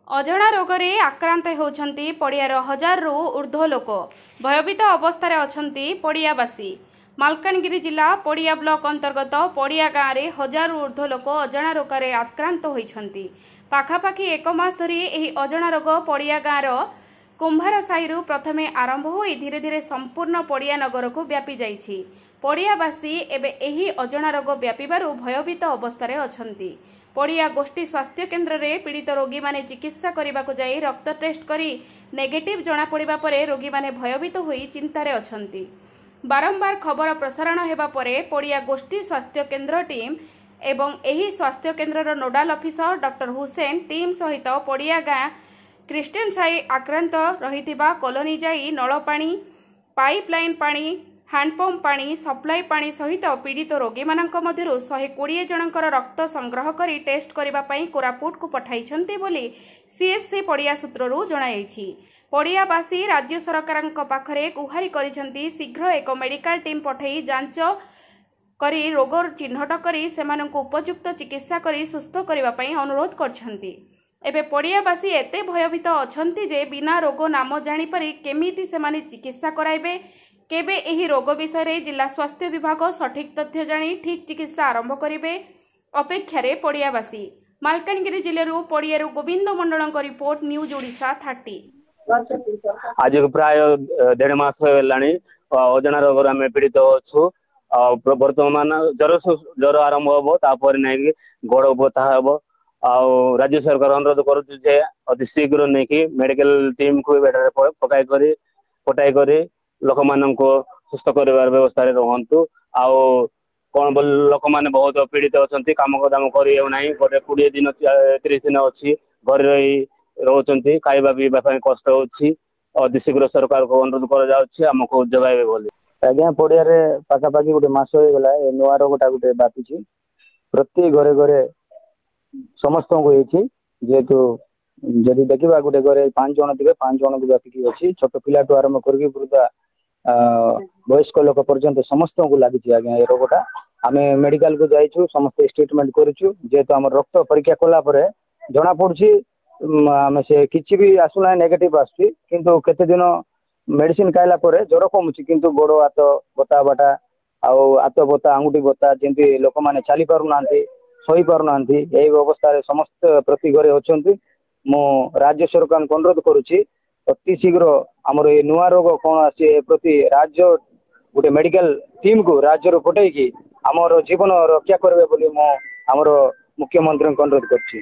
अजणा रोगरे आक्रांत होउछंती पड़ियार 1000 रु ऊर्ध्व लोक भयभीत अवस्था अछंती पड़ियावासी। मालकानगिरी जिला पड़िया ब्लॉक अंतर्गत पड़िया गाँव में 1000 रु ऊर्ध्व लोक अजणा रोगरे आक्रांत होइछंती। पाखापाखि 1 मास धरी एही अजणा रोग पड़िया गाँव कुंभार साहिरु प्रथमे आरंभ होई धीरे धीरे संपूर्ण पड़िया नगर को व्यापी जाइछि। पड़ियावासी एबे एही अजणा रोग व्यापीबारु भयभीत अवस्था अछंती। पड़िया गोष्ठी स्वास्थ्य केन्द्र में पीड़ित रोगी माने चिकित्सा करने जाई रक्त टेस्ट करी नेगेटिव जना पड़िबा परे रोगी माने भयभीत होई चिंतारे अछंती। बारंबार खबर प्रसारण हेबा परे पड़िया गोष्ठी स्वास्थ्य केन्द्र टीम एवं एही स्वास्थ्य केन्द्र नोडाल ऑफिसर डॉक्टर हुसैन टीम सहित पड़िया गाँ क्रिस्टियन साई आक्रांत रहिथिबा कॉलोनी जाई नलपाणी पाइपलाइन पानी हैंडपंप पानी सप्लाई पानी सहित पीड़ित रोगी मानक मध्यरु 120 जनकर रक्त संग्रह करी टेस्ट करिबा पई कोरापुट को पठाइछंती बोली सीएचसी पड़िया सूत्ररू जणाइछि। पड़ियावासी राज्य सरकारक पाखरे गुहारी करिछंती शीघ्र एक मेडिकल टीम पठाई जांच करी रोग चिन्हट करी सेमानंकु उपयुक्त चिकित्सा करी सुस्थ करिबा पई अनुरोध करछंती। एबे पड़ियावासी एते भयभीत अछंती जे बिना रोग नाम जानि परि केमिति सेमाने चिकित्सा कराइबे केबे एही रोग विषय रे जिला स्वास्थ्य विभाग सठिक तथ्य जानी ठीक चिकित्सा आरंभ करिवे अपेक्षा रे पड़ियावासी। मालकानगिरी जिल्लारू पड़ियारू गोविंद मंडलक रिपोर्ट न्यूज ओडिशा 30। आज प्राय 1.5 मास होलानी अजणा रोग आम पीड़ित अच्छु। बर्तमान ज्वर आरंभ हम तापर नहीं गोड़ बता हम राज्य सरकार अनुरोध करुचे अति शीघ्र नहीं कि मेडिकल टीम को पटाई कर लोक मान सुस्थ कर व्यवस्था रुहतु। कौन बोल लोक मैंने बहुत पीड़ित अच्छा कम दाम कर गोटे 20 दिन 30 दिन अच्छी घर रही रोचे खाଇବା पीवा कष्ट होती शीघ्र सरकार को अनुरोध करमको जगह बोली। आज्ञा पड़िया पाखापाखि गोटे मास हो गला नुआ रोगटा गोटे बापी प्रति घरे घरे समस्त को जेहेतु जदि देखा गोटे घरे 5 जन थे 5 जन को व्यापिकी अच्छी छोट पिला आरंभ कर वृद्धा वयस्क लोक पर्यंत समस्त को लगी। आज्ञा ये रोगटा आम मेडिकल को जाइछु समस्त ट्रीटमेंट करूँ जेहेतु आम रक्त परीक्षा कला जना पड़ी आम से किसी भी आसुना नेगेटिव आसु केते दिन मेडिसिन खाइला ज्वर कमुची किंतु गोड़ हाथ बता बाटा हाथ बता आंगुठी बता जमी लोक मैंने चली पारना सही पारना यही अवस्था समस्त प्रति घरे अच्छा। मु राज्य सरकार को अनुरोध करुच्ची अति शीघ्र आमर ये नुआ रोग कौन आसी प्रति राज्य गोटे मेडिकल टीम को राज्य पठेकी आमर जीवन रक्षा करेंगे बोली मो आमर मुख्यमंत्री को अनुरोध करछि।